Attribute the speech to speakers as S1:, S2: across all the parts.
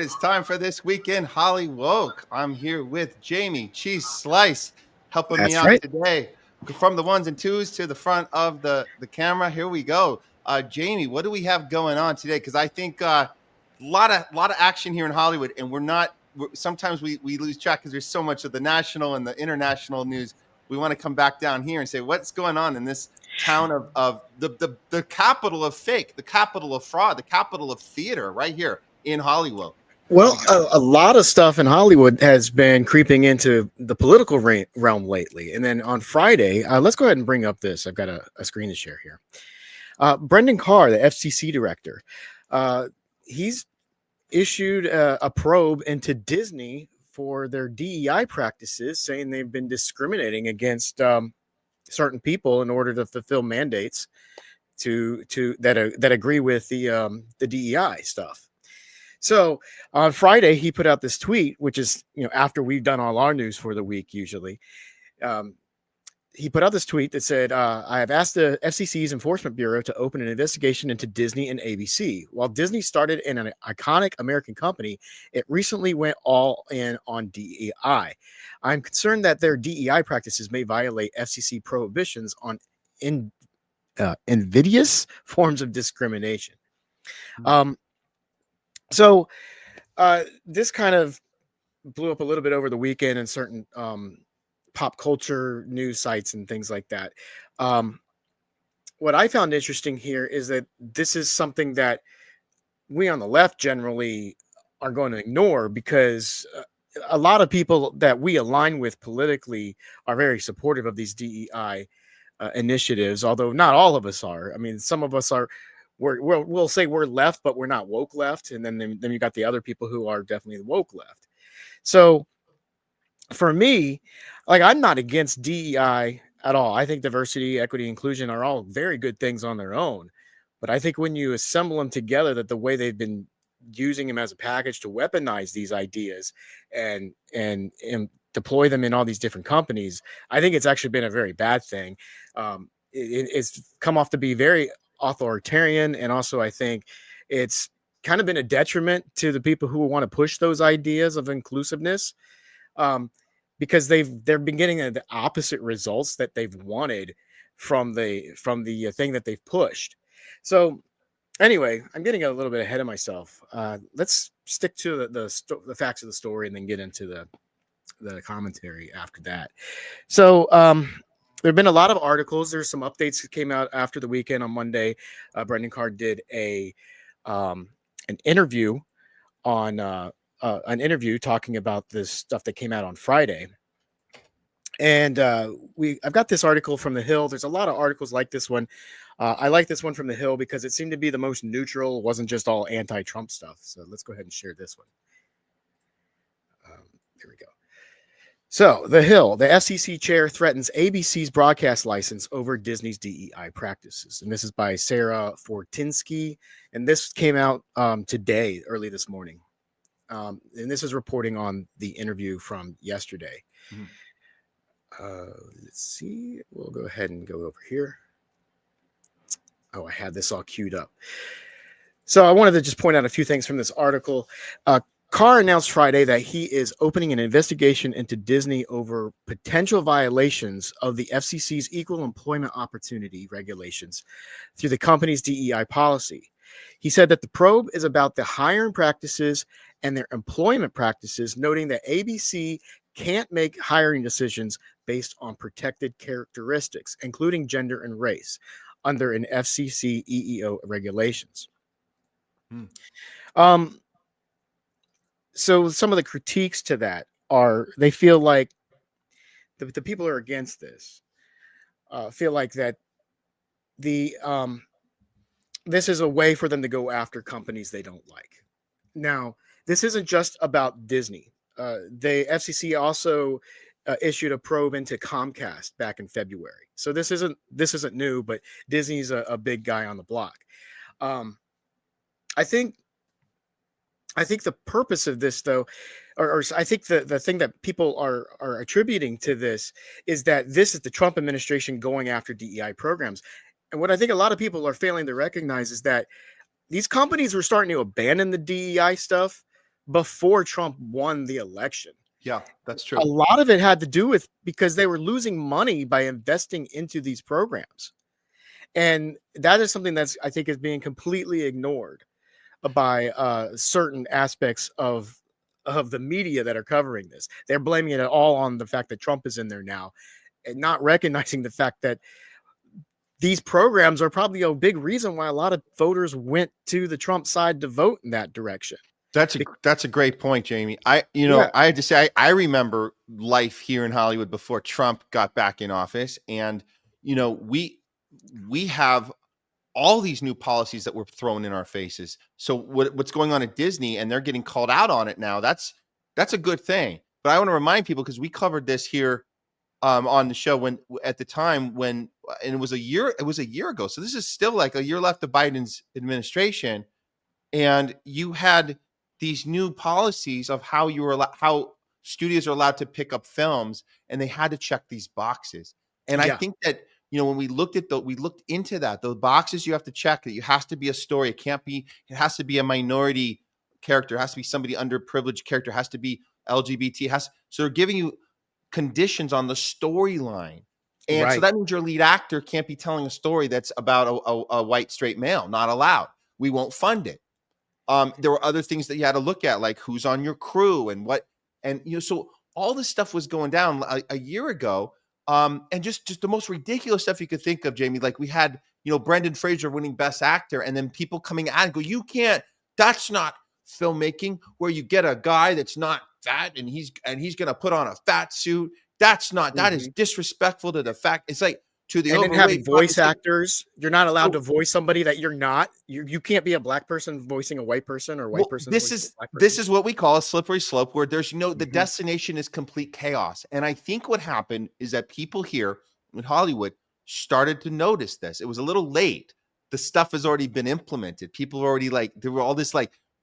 S1: is time for This Week in HOLLYWOKE. I'm here with Jamie Cheese Slice helping me
S2: That's
S1: out
S2: right.
S1: today. From the ones and twos to the front of the camera. Here we go. Jamie, what do we have going on today? Because I think lot of action here in Hollywood, and sometimes we lose track because there's so much of the national and the international news. We want to come back down here and say what's going on in this town of the capital of fake, the capital of fraud, the capital of theater, right here in Hollywood.
S2: Well, a lot of stuff in Hollywood has been creeping into the political realm lately. And then on Friday, let's go ahead and bring up this. I've got a screen to share here. Brendan Carr, the FCC director, he's issued a probe into Disney for their DEI practices, saying they've been discriminating against certain people in order to fulfill mandates that agree with the DEI stuff. So on Friday, he put out this tweet, which is, after we've done all our news for the week, usually. He put out this tweet that said, I have asked the FCC's Enforcement Bureau to open an investigation into Disney and ABC. While Disney started in an iconic American company, it recently went all in on DEI. I'm concerned that their DEI practices may violate FCC prohibitions on invidious forms of discrimination. So this kind of blew up a little bit over the weekend in certain pop culture news sites and things like that. What I found interesting here is that this is something that we on the left generally are going to ignore, because a lot of people that we align with politically are very supportive of these DEI initiatives, although not all of us are. I mean, some of us are. We'll say we're left, but we're not woke left. And then you got the other people who are definitely woke left. So for me, I'm not against DEI at all. I think diversity, equity, inclusion are all very good things on their own. But I think when you assemble them together, that the way they've been using them as a package to weaponize these ideas and deploy them in all these different companies, I think it's actually been a very bad thing. It's come off to be very authoritarian, and also I think it's kind of been a detriment to the people who want to push those ideas of inclusiveness, because they've been getting the opposite results that they've wanted from the thing that they've pushed. So anyway, I'm getting a little bit ahead of myself. Let's stick to the facts of the story and then get into the commentary after that. So there have been a lot of articles. There's some updates that came out after the weekend. On Monday, Brendan Carr did an interview talking about this stuff that came out on Friday. And I've got this article from The Hill. There's a lot of articles like this one. I like this one from The Hill because it seemed to be the most neutral. It wasn't just all anti-Trump stuff. So let's go ahead and share this one. Here we go. So, The Hill, the FCC chair threatens ABC's broadcast license over Disney's DEI practices. And this is by Sarah Fortinsky. And this came out today, early this morning. And this is reporting on the interview from yesterday. Let's see. We'll go ahead and go over here. Oh, I had this all queued up. So I wanted to just point out a few things from this article. Carr announced Friday that he is opening an investigation into Disney over potential violations of the FCC's equal employment opportunity regulations through the company's DEI policy. He said that the probe is about the hiring practices and their employment practices, noting that ABC can't make hiring decisions based on protected characteristics, including gender and race, under an FCC EEO regulations. So some of the critiques to that are they feel like the people who are against this feel like that this is a way for them to go after companies they don't like. Now, this isn't just about Disney. The FCC also issued a probe into Comcast back in February. So this isn't new, but Disney's a big guy on the block. I think the purpose of this, though, or I think the thing that people are attributing to this is that this is the Trump administration going after DEI programs. And what I think a lot of people are failing to recognize is that these companies were starting to abandon the DEI stuff before Trump won the election.
S1: Yeah, that's
S2: A
S1: true.
S2: lot of it had to do with because they were losing money by investing into these programs. And that is something that's, I think, is being completely ignored by certain aspects of the media that are covering this. They're blaming it all on the fact that Trump is in there now, and not recognizing the fact that these programs are probably a big reason why a lot of voters went to the Trump side to vote in that direction.
S1: That's a great point, Jamie. I
S2: Yeah.
S1: had to say I remember life here in Hollywood before Trump got back in office, and we have all these new policies that were thrown in our faces. So what's going on at Disney, and they're getting called out on it now. That's a good thing. But I want to remind people, because we covered this here on the show when at the time when, and it was a year ago. So this is still like a year left of Biden's administration, and you had these new policies of how how studios are allowed to pick up films, and they had to check these boxes. And I think that when we looked into that, the boxes you have to check, that you has to be a story. It has to be a minority character. It has to be somebody underprivileged character. It has to be LGBT. So they're giving you conditions on the storyline. And so that means your lead actor can't be telling a story that's about a white straight male. Not allowed. We won't fund it. There were other things that you had to look at, like who's on your crew and what, and so all this stuff was going down a year ago. And just the most ridiculous stuff you could think of, Jamie. Like we had, Brendan Fraser winning Best Actor, and then people coming out and go, "You can't. That's not filmmaking. Where you get a guy that's not fat and he's going to put on a fat suit. That's not. That is disrespectful to the fact. It's like to the overweight.
S2: And then having voice actors, you're not allowed to voice somebody that you're not. You can't be a black person voicing a white person, or a white person.
S1: This is what we call a slippery slope, where there's the destination is complete chaos. And I think what happened is that people here in Hollywood started to notice this. It was a little late. The stuff has already been implemented. People are already there were all this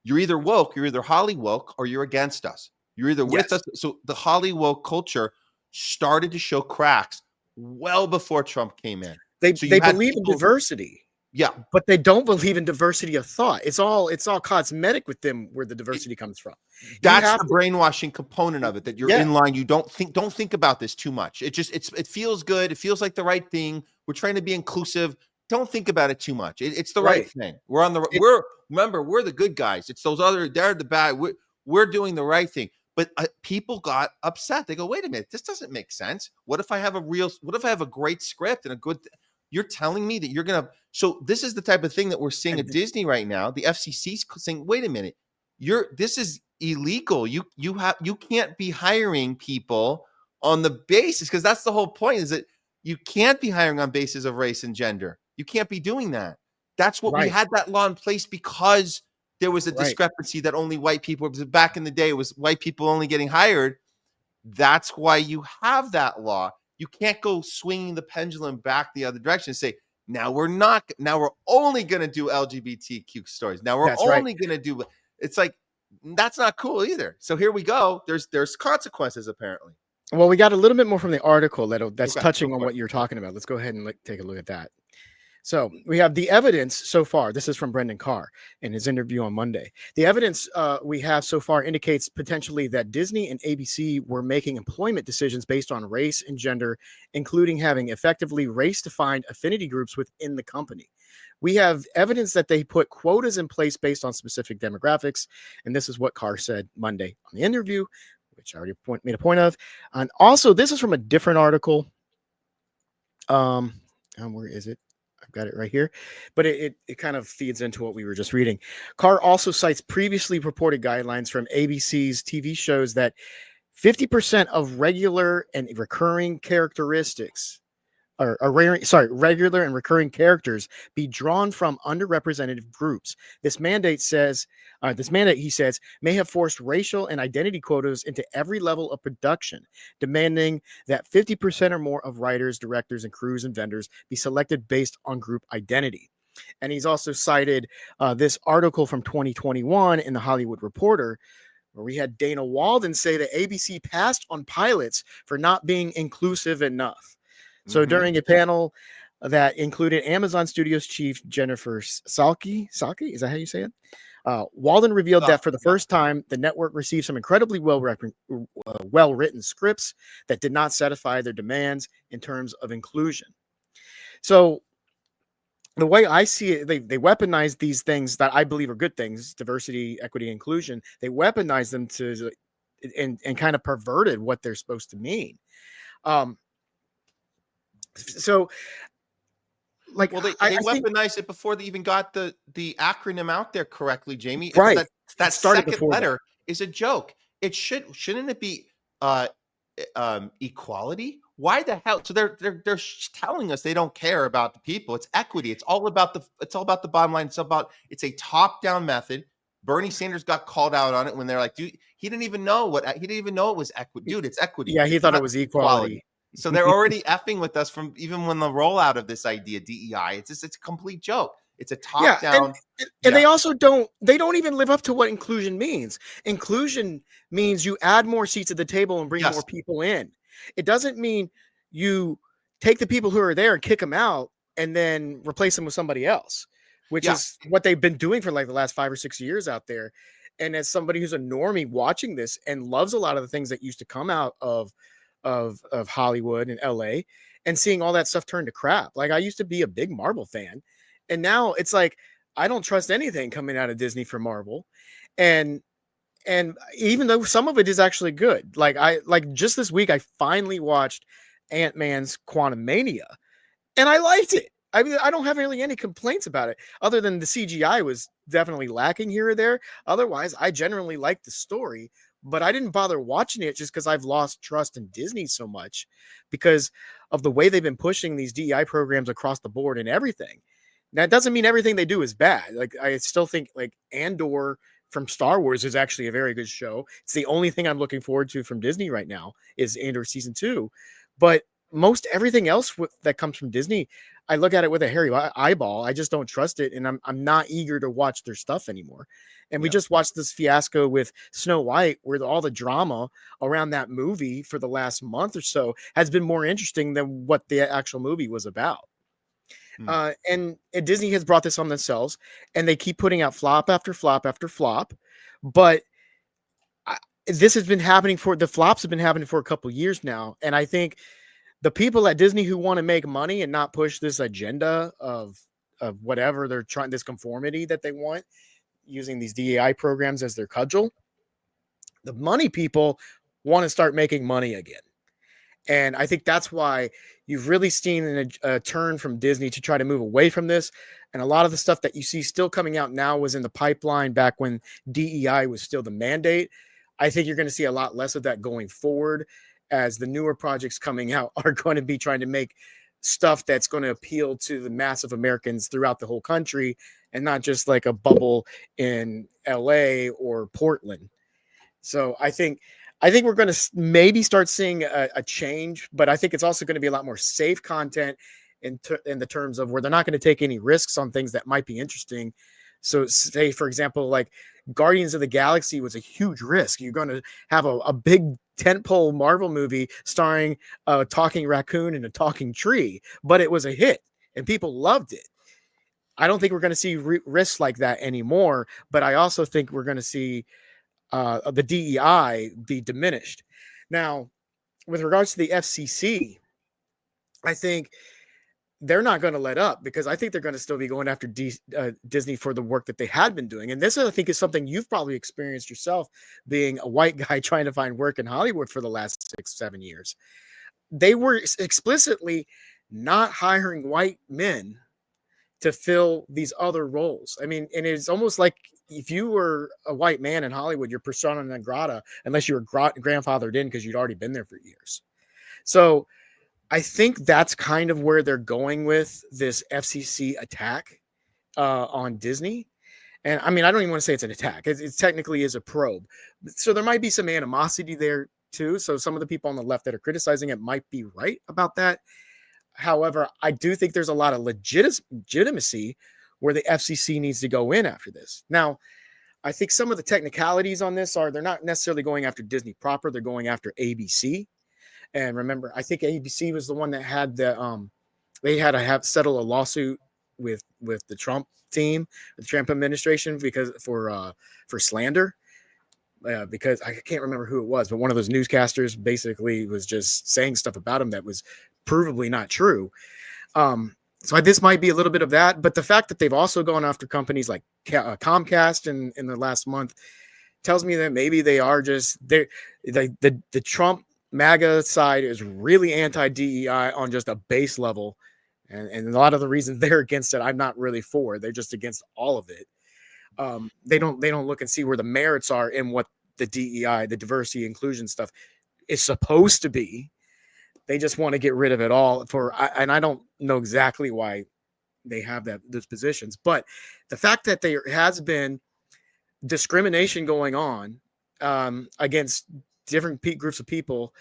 S1: you're either woke, you're either Hollywoke, or you're against us. You're either with us. So the Hollywoke culture started to show cracks well before Trump came in.
S2: They believe in diversity.
S1: Yeah,
S2: but they don't believe in diversity of thought. It's all cosmetic with them, where the diversity comes from.
S1: That's the brainwashing component of it, that you're in line. You don't think about this too much. It feels good. It feels like the right thing. We're trying to be inclusive. Don't think about it too much. It's the right thing. We're the good guys. It's those they're the bad. We're doing the right thing. But people got upset. They go, wait a minute, this doesn't make sense. What if I have a great script and a good, you're telling me that you're going to, so this is the type of thing that we're seeing at Disney right now. The FCC's saying, wait a minute, this is illegal. You can't be hiring people on the basis, because that's the whole point, is that you can't be hiring on basis of race and gender. You can't be doing that. That's what we had that law in place, because there was a discrepancy that only white people, back in the day, it was white people only getting hired. That's why you have that law. You can't go swinging the pendulum back the other direction and say, now we're only going to do LGBTQ stories. Now we're only going to do, it's like, that's not cool either. So here we go. There's consequences, apparently.
S2: Well, we got a little bit more from the article that's touching on what you're talking about. Let's go ahead and take a look at that. So we have the evidence so far. This is from Brendan Carr in his interview on Monday. The evidence we have so far indicates potentially that Disney and ABC were making employment decisions based on race and gender, including having effectively race-defined affinity groups within the company. We have evidence that they put quotas in place based on specific demographics. And this is what Carr said Monday on the interview, which I already made a point of. And also, this is from a different article. Where is it? I've got it right here, but it kind of feeds into what we were just reading. Carr also cites previously reported guidelines from ABC's TV shows that 50% of regular and recurring characteristics, regular and recurring characters be drawn from underrepresented groups. This mandate, he says, may have forced racial and identity quotas into every level of production, demanding that 50% or more of writers, directors, and crews and vendors be selected based on group identity. And he's also cited this article from 2021 in the Hollywood Reporter, where we had Dana Walden say that ABC passed on pilots for not being inclusive enough. So during a panel that included Amazon Studios chief Jennifer Salke, is that how you say it? Walden revealed
S1: Oh,
S2: that for the first time, the network received some incredibly well-written scripts that did not satisfy their demands in terms of inclusion. So the way I see it, they weaponize these things that I believe are good things, diversity, equity, inclusion. They weaponize them to and kind of perverted what they're supposed to mean. Um, so like
S1: well, they
S2: I think
S1: weaponized it before they even got the acronym out there correctly, Jamie. It's
S2: right.
S1: that
S2: It
S1: that
S2: started
S1: second
S2: before that.
S1: letter is a joke. It shouldn't it be equality? Why the hell? So they're telling us they don't care about the people. It's equity. It's all about the bottom line. It's a top down method. Bernie Sanders got called out on it when they're like, dude, he didn't even know it was equity. Dude, it's equity.
S2: Yeah, he
S1: It's
S2: thought it
S1: not
S2: was
S1: equality.
S2: equality.
S1: So they're already effing with us from even when the rollout of this idea, DEI. It's a complete joke. It's a
S2: Yeah,
S1: top down.
S2: and
S1: Yeah.
S2: they don't even live up to what inclusion means. Inclusion means you add more seats at the table and bring more
S1: Yes.
S2: people in. It doesn't mean you take the people who are there and kick them out and then replace them with somebody else, which
S1: Yeah.
S2: is what they've been doing for like the last 5 or 6 years out there. And as somebody who's a normie watching this and loves a lot of the things that used to come out of Hollywood and LA and seeing all that stuff turn to crap. Like I used to be a big Marvel fan, and now it's like I don't trust anything coming out of Disney for Marvel. And even though some of it is actually good, like just this week I finally watched Ant-Man's Quantumania, and I liked it. I mean, I don't have really any complaints about it, other than the CGI was definitely lacking here or there. Otherwise, I generally liked the story, but I didn't bother watching it just because I've lost trust in Disney so much because of the way they've been pushing these DEI programs across the board and everything. That doesn't mean everything they do is bad. Like I still think like Andor from Star Wars is actually a very good show. It's the only thing I'm looking forward to from Disney right now is Andor season 2. But most everything else that comes from Disney, I look at it with a hairy eyeball. I just don't trust it, and I'm not eager to watch their stuff anymore. And we
S1: Yeah.
S2: just watched this fiasco with Snow White, where all the drama around that movie for the last month or so has been more interesting than what the actual movie was about.
S1: Hmm.
S2: And Disney has brought this on themselves, and they keep putting out flop after flop after flop. But this has been happening for the flops have been happening for a couple years now, and I think the people at Disney who want to make money and not push this agenda of whatever they're trying, this conformity that they want, using these DEI programs as their cudgel, the money people want to start making money again. And I think that's why you've really seen a turn from Disney to try to move away from this. And a lot of the stuff that you see still coming out now was in the pipeline back when DEI was still the mandate. I think you're going to see a lot less of that going forward, as the newer projects coming out are going to be trying to make stuff that's going to appeal to the mass of Americans throughout the whole country and not just like a bubble in LA or Portland. So I think we're going to maybe start seeing a change, but I think it's also going to be a lot more safe content in the terms of where they're not going to take any risks on things that might be interesting. So say, for example, like Guardians of the Galaxy was a huge risk. You're going to have a big tentpole Marvel movie starring a talking raccoon and a talking tree, but it was a hit and people loved it. I don't think we're going to see risks like that anymore, but I also think we're going to see the DEI be diminished. Now, with regards to the FCC, I think they're not going to let up because I think they're going to still be going after Disney for the work that they had been doing. And this, I think, is something you've probably experienced yourself, being a white guy trying to find work in Hollywood for the last 6-7 years. They were explicitly not hiring white men to fill these other roles. I mean, and it's almost like if you were a white man in Hollywood, you're persona non grata unless you were grandfathered in because you'd already been there for years. So I think that's kind of where they're going with this FCC attack on Disney. And I mean, I don't even want to say it's an attack. It technically is a probe. So there might be some animosity there too. So some of the people on the left that are criticizing it might be right about that. However, I do think there's a lot of legitimacy where the FCC needs to go in after this. Now, I think some of the technicalities on this are they're not necessarily going after Disney proper, they're going after ABC. And remember, I think ABC was the one that had they had to have settle a lawsuit with the Trump team, the Trump administration, because for slander. Because I can't remember who it was, but one of those newscasters basically was just saying stuff about him that was provably not true. So this might be a little bit of that, but the fact that they've also gone after companies like Comcast in the last month tells me that maybe they are just the Trump MAGA side is really anti DEI on just a base level, and a lot of the reasons they're against it, I'm not really for. They're just against all of it. They don't look and see where the merits are in what the DEI, the diversity inclusion stuff, is supposed to be. They just want to get rid of it all and I don't know exactly why they have those positions, but the fact that there has been discrimination going on against different groups of people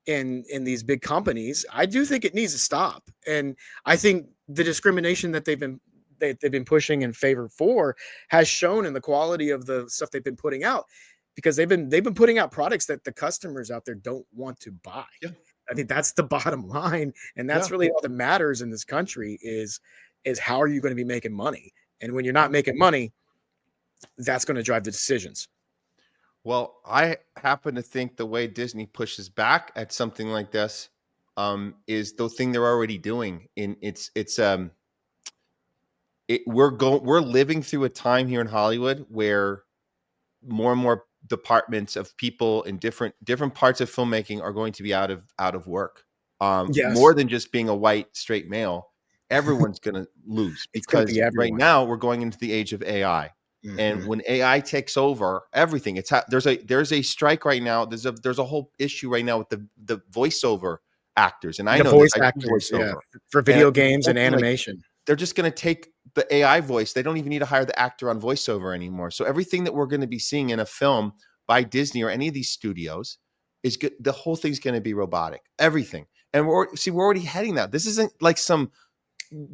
S2: in these big companies, I do think it needs to stop. And I think the discrimination that they've been pushing in favor for has shown in the quality of the stuff they've been putting out, because they've been putting out products that the customers out there don't want to buy.
S1: Yeah.
S2: I think that's the bottom line, and that's really all that matters in this country is how are you going to be making money? And when you're not making money, that's going to drive the decisions.
S1: Well, I happen to think the way Disney pushes back at something like this is the thing they're already doing. We're living through a time here in Hollywood where more and more departments of people in different parts of filmmaking are going to be out of work.
S2: Yes.
S1: More than just being a white straight male, everyone's going to lose because
S2: be
S1: right now we're going into the age of AI. Mm-hmm. And when AI takes over everything, there's a strike right now. There's a whole issue right now with the voiceover actors, and I know
S2: voice actors, for video games and animation.
S1: Like, they're just going to take the AI voice. They don't even need to hire the actor on voiceover anymore. So everything that we're going to be seeing in a film by Disney or any of these studios is good. The whole thing's going to be robotic. Everything, and we're already heading that. This isn't like some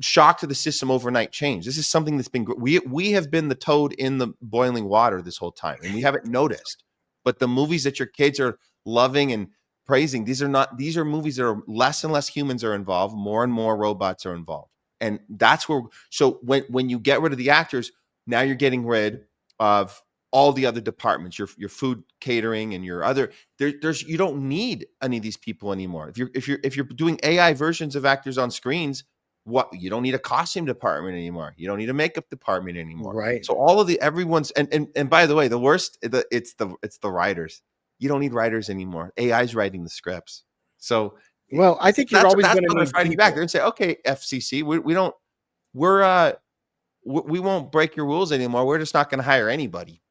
S1: shock to the system overnight change. This is something that's been we have been the toad in the boiling water this whole time, and we haven't noticed. But the movies that your kids are loving and praising, these are movies that are less and less humans are involved, more and more robots are involved. And that's where, so when you get rid of the actors, now you're getting rid of all the other departments, your food catering and your other, you don't need any of these people anymore. If you're doing AI versions of actors on screens, you don't need a costume department anymore. You don't need a makeup department anymore.
S2: Right.
S1: So all of everyone's, and by the way, the worst, it's the writers. You don't need writers anymore. AI's writing the scripts. So,
S2: well, I think you're always going to need
S1: fighting back. They're going to say, okay, FCC, we won't break your rules anymore. We're just not going to hire anybody.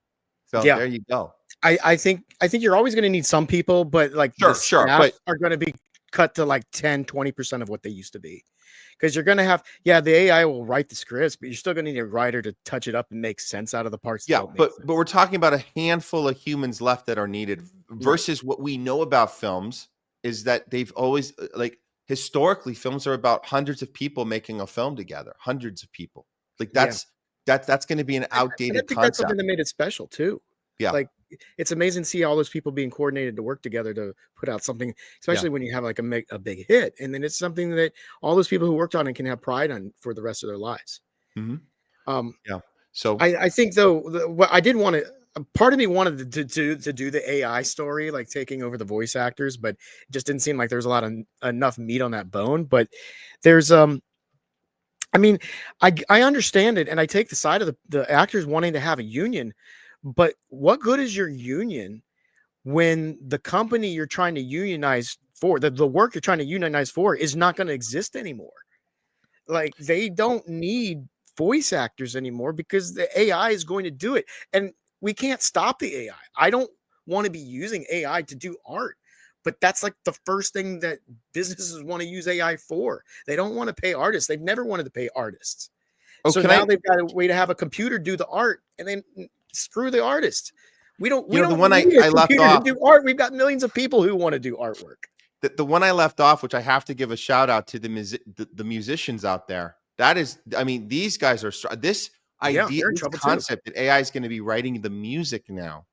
S1: So there you go.
S2: I think you're always going to need some people, but like the staff are going to be cut to like 10-20% of what they used to be. Because you're going to have, the AI will write the scripts, but you're still going to need a writer to touch it up and make sense out of the parts.
S1: Yeah, but we're talking about a handful of humans left that are needed versus what we know about films is that they've always, like, historically, films are about hundreds of people making a film together, hundreds of people. Like that's going to be an outdated concept.
S2: That's something that made it special too.
S1: Yeah,
S2: like it's amazing to see all those people being coordinated to work together to put out something, especially when you have like a big hit, and then it's something that all those people who worked on it can have pride on for the rest of their lives.
S1: Mm-hmm. So
S2: I think though, what I did want to. Part of me wanted to do the AI story, like taking over the voice actors, but it just didn't seem like there was enough meat on that bone. But there's I mean, I understand it, and I take the side of the actors wanting to have a union, but what good is your union when the company you're trying to unionize for, the work you're trying to unionize for, is not going to exist anymore? Like, they don't need voice actors anymore because the AI is going to do it, and we can't stop the AI. I don't want to be using AI to do art, but that's like the first thing that businesses want to use AI for. They don't want to pay artists. They've never wanted to pay artists. So now they've got a way to have a computer do the art, and then screw the artist. We don't need a computer to do art. We've got millions of people who want to do artwork.
S1: The one I left off, which I have to give a shout out to the musicians out there. That is, I mean, these guys are this idea, this concept that AI is going to be writing the music now.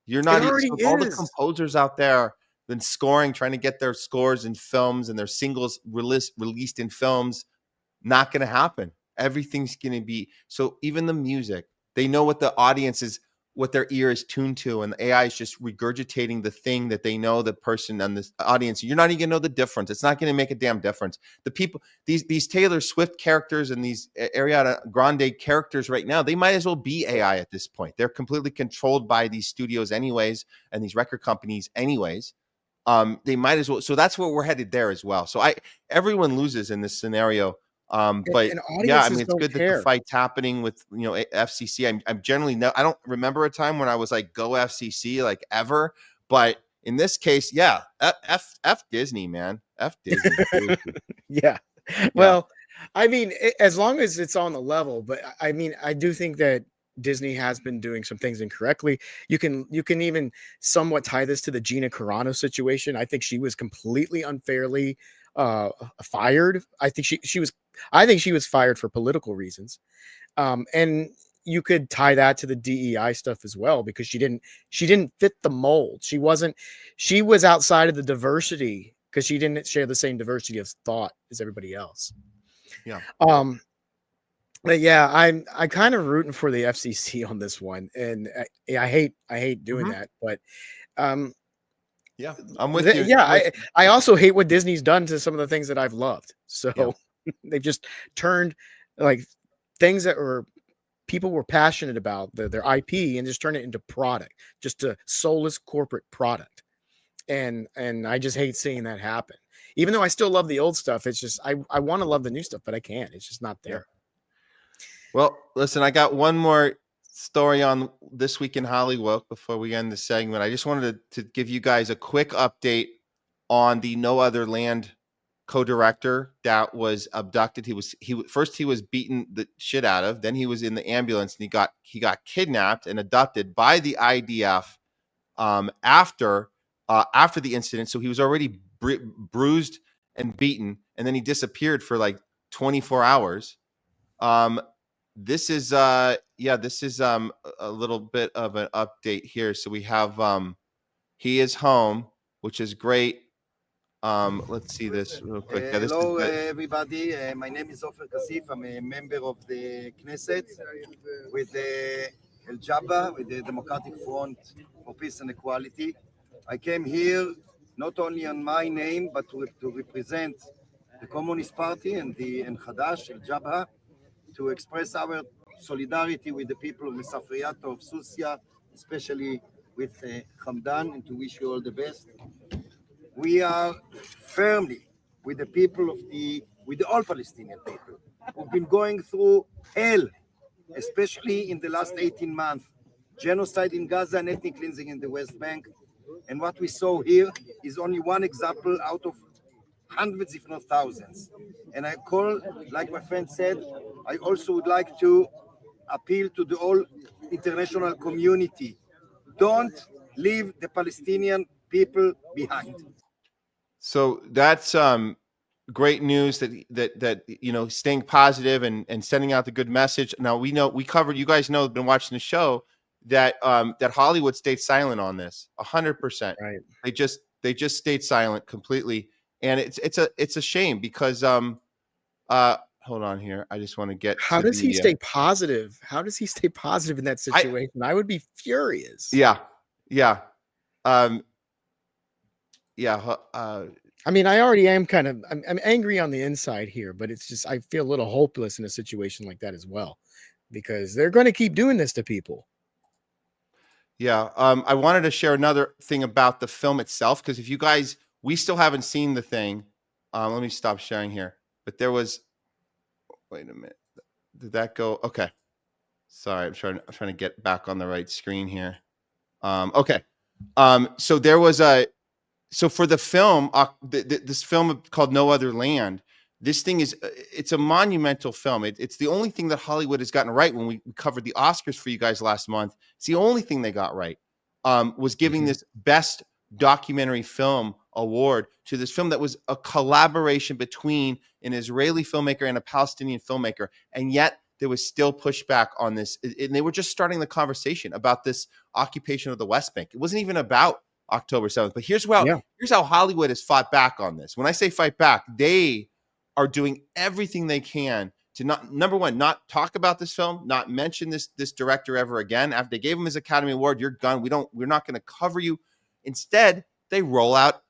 S1: You're not all the composers out there then scoring, trying to get their scores in films and their singles released in films. Not going to happen. Everything's going to be, so even the music, they know what the audience is, what their ear is tuned to, and the AI is just regurgitating the thing that they know the person on this audience. You're not even gonna know the difference. It's not gonna make a damn difference. The people, these Taylor Swift characters and these Ariana Grande characters right now, they might as well be AI at this point. They're completely controlled by these studios anyways, and these record companies anyways. They might as well. So that's where we're headed there as well. So everyone loses in this scenario. But
S2: And
S1: yeah, I
S2: audiences
S1: mean, it's
S2: don't
S1: good that the
S2: care.
S1: fight's happening with, FCC. I'm generally I don't remember a time when I was like, go FCC, like ever. But in this case, yeah, F Disney, man, F Disney.
S2: Yeah.
S1: Yeah.
S2: Well, I mean, as long as it's on the level, but I mean, I do think that Disney has been doing some things incorrectly. You can even somewhat tie this to the Gina Carano situation. I think she was completely unfairly fired. I think she was fired for political reasons. And you could tie that to the DEI stuff as well, because she didn't fit the mold. She was outside of the diversity because she didn't share the same diversity of thought as everybody else.
S1: Yeah.
S2: Um, but yeah, I kind of rooting for the FCC on this one, and I hate doing
S1: Mhm.
S2: that, but um,
S1: Yeah. I'm with you.
S2: yeah,
S1: I'm with you.
S2: I also hate what Disney's done to some of the things that I've loved.
S1: Yeah.
S2: So they've just turned like things that were people were passionate about their IP and just turn it into product, just a soulless corporate product. And I just hate seeing that happen. Even though I still love the old stuff, it's just I want to love the new stuff, but I can't. It's just not
S1: Yeah.
S2: there.
S1: Well, listen, I got one more story on this week in Hollywood before we end the segment. I just wanted to give you guys a quick update on the No Other Land co-director that was abducted. He was beaten the shit out of. Then he was in the ambulance and he got kidnapped and abducted by the IDF after the incident. So he was already bruised and beaten, and then he disappeared for like 24 hours. Um, this is a little bit of an update here. So we have he is home, which is great. Let's see this real quick. Yeah, this is
S3: Hello,
S1: good.
S3: everybody. My name is Ofer Kasif. I'm a member of the Knesset with El Jabba, with the Democratic Front for Peace and Equality. I came here not only on my name, but to represent the Communist Party and Hadash, El Jabba, to express our solidarity with the people of Mesafriato of Susia, especially with Hamdan, and to wish you all the best. We are firmly with the people with all Palestinian people who've been going through hell, especially in the last 18 months. Genocide in Gaza and ethnic cleansing in the West Bank. And what we saw here is only one example out of hundreds, if not thousands. And I call, like my friend said, I also would like to appeal to the whole international community. Don't leave the Palestinian people behind.
S1: So that's great news that staying positive and sending out the good message. Now we covered, you guys know, been watching the show, that that Hollywood stayed silent on this 100%.
S2: Right.
S1: They just stayed silent completely, and it's a shame because hold on here, I just want to get
S2: How
S1: to
S2: does he
S1: the
S2: stay positive? How does he stay positive in that situation? I would be furious.
S1: yeah um
S2: I mean, I already am I'm angry on the inside here, but it's just I feel a little hopeless in a situation like that as well, because they're going to keep doing this to people.
S1: Yeah. I wanted to share another thing about the film itself, because if you guys, we still haven't seen the thing. Let me stop sharing here. But there was, wait a minute. Did that go? Okay. Sorry, I'm trying to get back on the right screen here. Okay. So there was so for the film, this film called No Other Land, this thing it's a monumental film. It's the only thing that Hollywood has gotten right. When we covered the Oscars for you guys last month, it's the only thing they got right, was giving this best documentary film award to this film that was a collaboration between an Israeli filmmaker and a Palestinian filmmaker. And yet there was still pushback on this. And they were just starting the conversation about this occupation of the West Bank. It wasn't even about October 7th. But here's how Hollywood has fought back on this. When I say fight back, they are doing everything they can to not, number one, not talk about this film, not mention this director ever again. After they gave him his Academy Award, you're gone. We're not going to cover you. Instead, they roll out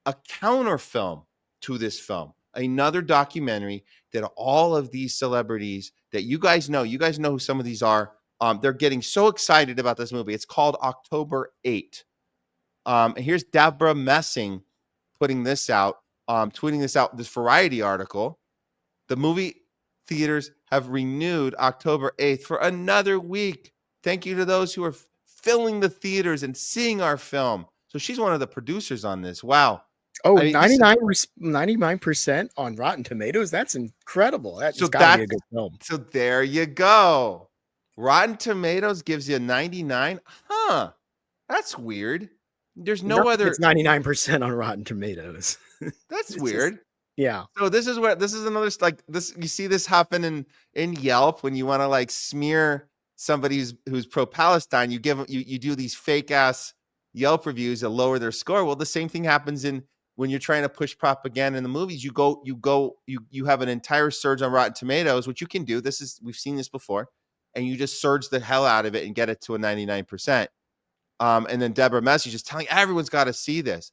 S1: a counter film to this film, another documentary that all of these celebrities that you guys know who some of these are. They're getting so excited about this movie. It's called October 8. And here's Deborah Messing putting this out, tweeting this out, this Variety article. The movie theaters have renewed October 8th for another week. Thank you to those who are filling the theaters and seeing our film. So she's one of the producers on this. Wow.
S2: Oh,
S1: I mean,
S2: 99% on Rotten Tomatoes. That's incredible. That's got to be a good film.
S1: So there you go. Rotten Tomatoes gives you a 99. Huh. That's weird. There's no other.
S2: It's 99% on Rotten Tomatoes.
S1: That's weird.
S2: Yeah.
S1: So this is another, like this. You see this happen in Yelp when you want to like smear somebody who's pro-Palestine. You give them, you do these fake ass Yelp reviews that lower their score. Well, the same thing happens when you're trying to push propaganda in the movies. You have an entire surge on Rotten Tomatoes, which you can do. We've seen this before, and you just surge the hell out of it and get it to a 99%. And then Deborah Messing just telling everyone's got to see this.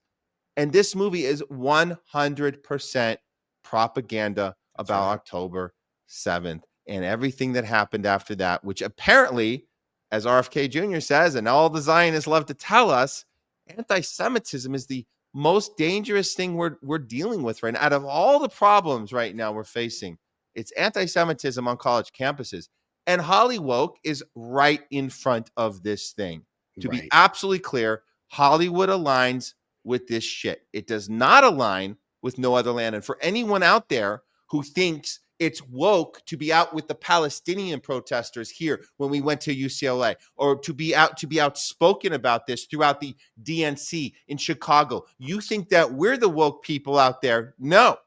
S1: And this movie is 100% propaganda about October 7th and everything that happened after that, which apparently, as RFK Jr. says, and all the Zionists love to tell us, anti-Semitism is the most dangerous thing we're dealing with right now. Out of all the problems right now we're facing, it's anti-Semitism on college campuses. And HOLLYWOKE is right in front of this thing. To be absolutely clear, Hollywood aligns with this shit. It does not align with No Other Land. And for anyone out there who thinks it's woke to be out with the Palestinian protesters here when we went to UCLA, or to be outspoken about this throughout the DNC in Chicago, you think that we're the woke people out there? No.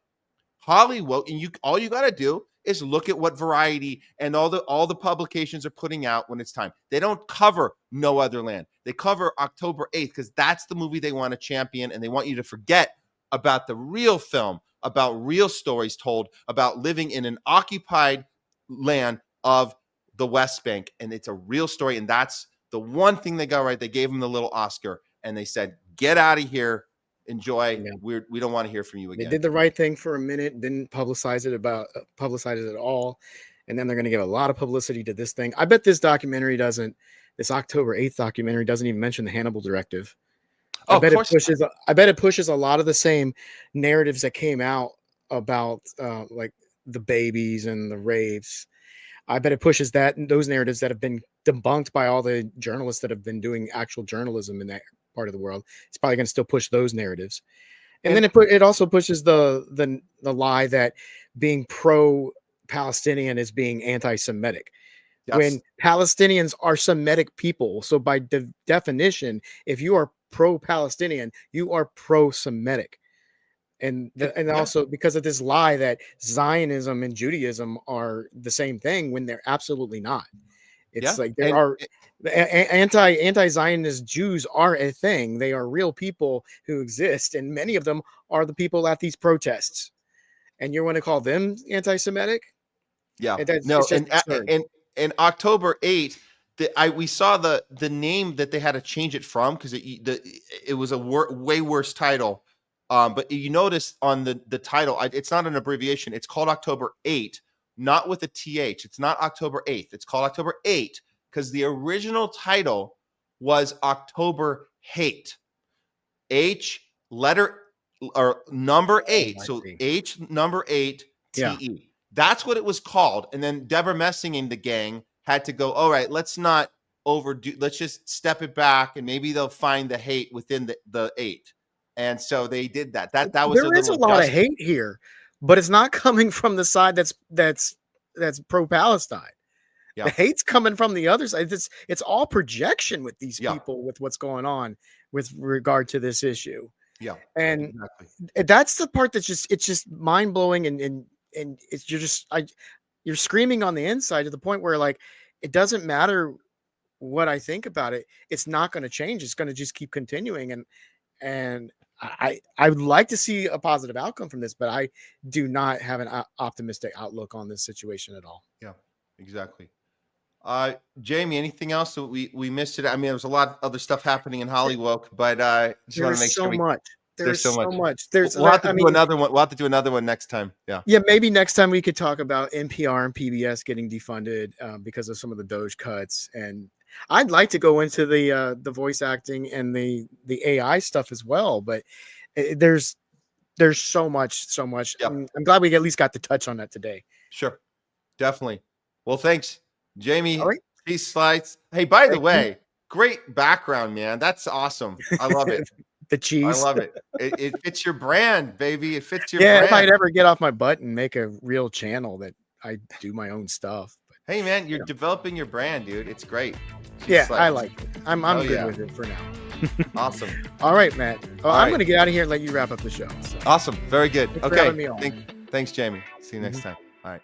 S1: HOLLYWOKE, and all you got to do is look at what Variety and all the publications are putting out when it's time. They don't cover No Other Land. They cover October 8th because that's the movie they want to champion, and they want you to forget about the real film, about real stories told about living in an occupied land of the West Bank. And it's a real story, and that's the one thing they got right. They gave him the little Oscar, and they said, get out of here. Enjoy. Yeah. We don't want to hear from you again.
S2: They did the right thing for a minute, didn't publicize it at all. And then they're going to give a lot of publicity to this thing. I bet this documentary this October 8th documentary doesn't even mention the Hannibal Directive. I bet it pushes a lot of the same narratives that came out about like the babies and the rapes. I bet it pushes those narratives that have been debunked by all the journalists that have been doing actual journalism in that part of the world. It's probably going to still push those narratives. And then it also pushes the lie that being pro-Palestinian is being anti-Semitic. Yes. When Palestinians are Semitic people. So by definition, if you are pro-Palestinian, you are pro-Semitic. And also because of this lie that Zionism and Judaism are the same thing when they're absolutely not. It's like there are anti-Zionist Jews are a thing. They are real people who exist, and many of them are the people at these protests. And you want to call them anti-Semitic?
S1: Yeah, and October 8th, we saw the name that they had to change it from because it was a way worse title. But you notice on the title, it's not an abbreviation. It's called October 8. Not with a TH. It's not October 8th. It's called October 8 because the original title was October Hate. H letter or number 8. So H number 8 TE. Yeah. That's what it was called. And then Deborah Messing and the gang had to go, all right, let's not overdo. Let's just step it back and maybe they'll find the hate within the 8. And so they did that. That was
S2: there is a lot of hate here. But it's not coming from the side that's pro-Palestine. Yeah. The hate's coming from the other side. It's all projection with these people with what's going on with regard to this issue.
S1: Yeah,
S2: and that's the part that's just mind blowing and it's you're screaming on the inside to the point where like it doesn't matter what I think about it. It's not going to change. It's going to just keep continuing and I would like to see a positive outcome from this, but I do not have an optimistic outlook on this situation at all.
S1: Yeah, exactly. Jamie, anything else that we missed today? I mean, there was a lot of other stuff happening in HOLLYWOKE, but just want to make sure
S2: There's so much.
S1: We'll have to do another one. We'll have to do another one next time. Yeah.
S2: Yeah, maybe next time we could talk about NPR and PBS getting defunded because of some of the Doge cuts. And I'd like to go into the voice acting and the AI stuff as well, but there's so much.
S1: Yep.
S2: I'm glad we at least got to touch on that today.
S1: Sure, definitely. Well, thanks, Jamie.
S2: All right.
S1: These slides. Hey, by the way, great background, man. That's awesome. I love it.
S2: The cheese.
S1: I love it. It fits your brand, baby. It fits your
S2: yeah,
S1: brand.
S2: if I'd ever get off my butt and make a real channel that I do my own stuff. But,
S1: hey, man, you're developing your brand, dude. It's great.
S2: Yeah, I like it. I'm good with it for now.
S1: Awesome.
S2: All right, Matt. Well, I'm
S1: right.
S2: going to get out of here and let you wrap up the show. So.
S1: Awesome. Very good.
S2: Thanks for having me
S1: Okay.
S2: on.
S1: Thanks, Jamie. See you next time. All right.